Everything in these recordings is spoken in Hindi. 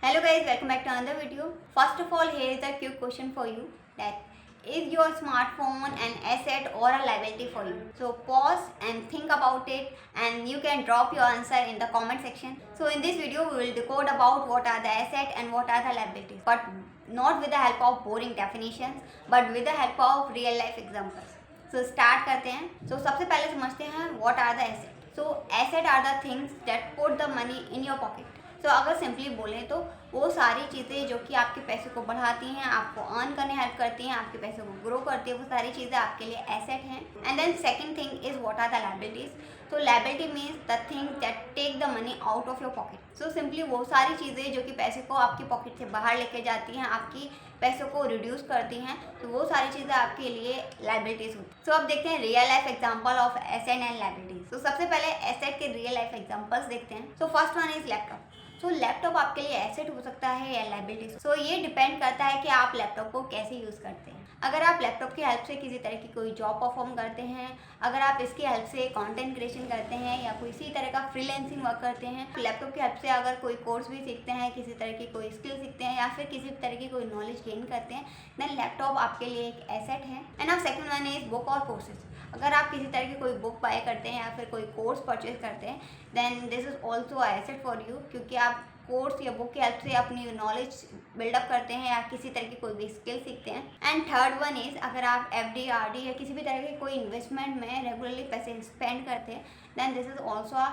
Hello guys, welcome back to another video. First of all, here is a quick question for you, that is your smartphone an asset or a liability for you? So pause and think about it, and you can drop your answer in the comment section. So in this video we will decode about what are the asset and what are the liabilities, but not with the help of boring definitions but with the help of real life examples. So start करते हैं. So सबसे पहले समझते हैं what are the asset. So asset are the things that put the money in your pocket. तो अगर सिंपली बोलें तो वो सारी चीज़ें जो कि आपके पैसे को बढ़ाती हैं, आपको अर्न करने हेल्प करती हैं, आपके पैसे को ग्रो करती है, वो सारी चीज़ें आपके लिए एसेट हैं. And then second thing is what are the liabilities. तो liability means the thing that take the money out of your pocket. So simply वो सारी चीज़ें जो कि पैसे को आपकी पॉकेट से बाहर लेके जाती हैं, आपकी पैसों को रिड्यूस करती हैं, तो वो सारी चीज़ें आपके लिए लायबिलिटीज़ होती हैं. सो अब देखते हैं real life example of asset and liabilities. तो सबसे पहले एसेट के रियल लाइफ एग्जांपल्स देखते हैं. So first one is laptop. So laptop आपके लिए एसेट हो सकता है या लायबिलिटी. सो ये डिपेंड करता है कि आप लैपटॉप को कैसे यूज़ करते हैं. अगर आप लैपटॉप की हेल्प से किसी तरह की कोई जॉब परफॉर्म करते हैं, अगर आप इसकी हेल्प से कंटेंट क्रिएशन करते हैं या कोई इसी तरह का फ्रीलांसिंग वर्क करते हैं, लैपटॉप की हेल्प से अगर कोई कोर्स भी सीखते हैं, किसी तरह की कोई स्किल सीखते हैं या फिर किसी तरह की कोई नॉलेज गेन करते हैं, देन लैपटॉप आपके लिए एक एसेट है. एंड अब सेकंड वन इज बुक और कोर्सेज. अगर आप किसी तरह की कोई बुक बाय करते हैं या फिर कोई कोर्स परचेज करते हैं, then this is also asset for you, क्योंकि आप कोर्स या बुक की हेल्प से अपनी नॉलेज बिल्डअप करते हैं या किसी तरह की कोई भी स्किल सीखते हैं. एंड थर्ड वन इज़ अगर आप एफडी आरडी या किसी भी तरह के कोई इन्वेस्टमेंट में रेगुलरली पैसे स्पेंड करते हैं, then this is also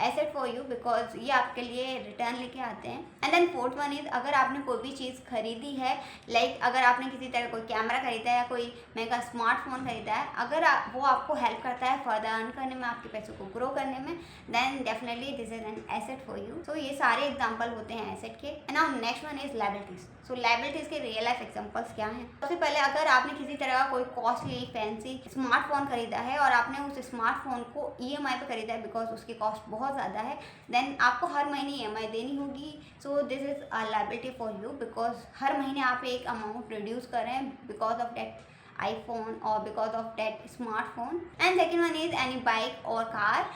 asset for you, because ये आपके लिए रिटर्न लेके आते हैं. And then fourth one is अगर आपने कोई भी चीज़ खरीदी है, लाइक अगर आपने किसी तरह कोई कैमरा खरीदा है या कोई महंगा स्मार्टफोन खरीदा है, अगर वो आपको हेल्प करता है फर्दर अर्न करने में, आपके पैसों को ग्रो करने में, then definitely this is an asset for you. So ये सारे एग्जाम्पल होते हैं एसेट के. And now next one is liabilities. So liabilities के रियल लाइफ एग्जांपल्स क्या हैं? सबसे पहले अगर आपने किसी तरह का कोई कॉस्टली फैंसी स्मार्टफोन खरीदा है और आपने उस स्मार्टफोन को ईएमआई पे खरीदा है, बिकॉज उसकी कॉस्ट बहुत ज़्यादा है, देन आपको हर महीने ईएमआई देनी होगी. So this is a liability for you, because हर महीने आप एक अमाउंट रिड्यूस कर रहे हैं because of that iPhone or because of that smartphone. And second one is any bike और कार.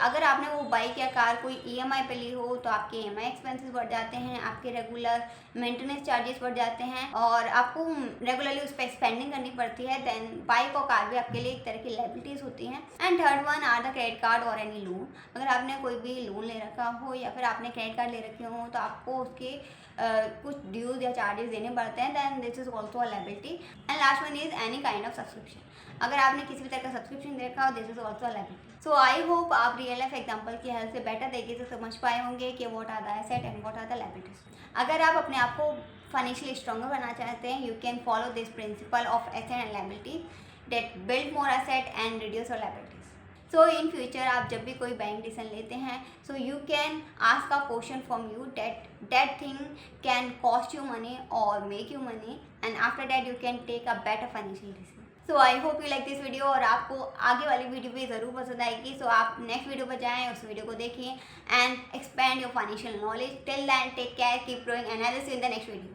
अगर आपने वो बाइक या कार कोई EMI पे ली हो तो आपके EMI एक्सपेंसेस बढ़ जाते हैं, आपके रेगुलर मेंटेनेंस चार्जेस बढ़ जाते हैं और आपको रेगुलरली उस पर स्पेंडिंग करनी पड़ती है. देन बाइक और कार भी आपके लिए एक तरह की लायबिलिटीज़ होती हैं. And third one are the credit card और एनी लोन. अगर आपने कोई भी लोन ले रखा हो या फिर आपने क्रेडिट कार्ड ले रखे हो तो आपको उसके कुछ ड्यूज या चार्जेस देने पड़ते हैं, then this is also a liability. And last one is any kind of subscription. अगर आपने किसी भी तरह का सब्सक्रिप्शन दे रखा हो, this is also a liability. So I hope आप रियल लाइफ एग्जांपल की हेल्प से बेटर तरीके से समझ पाए होंगे कि what are the asset and what are the liabilities. अगर आप अपने आप को फाइनेंशियली स्ट्रॉन्गर बनाना चाहते हैं, you can follow this principle of asset and liability that build more asset and reduce your liabilities. So in future आप जब भी कोई बैंक डिसीजन लेते हैं, so you can ask a question from you that thing can cost you money or make you money, and after that you can take a better financial decision. So I hope you like this video और आपको आगे वाली वीडियो भी ज़रूर पसंद आएगी. सो आप नेक्स्ट वीडियो पर जाएं, उस वीडियो को देखें and expand your financial knowledge. Till then take care, keep growing, and I will see you in the next video.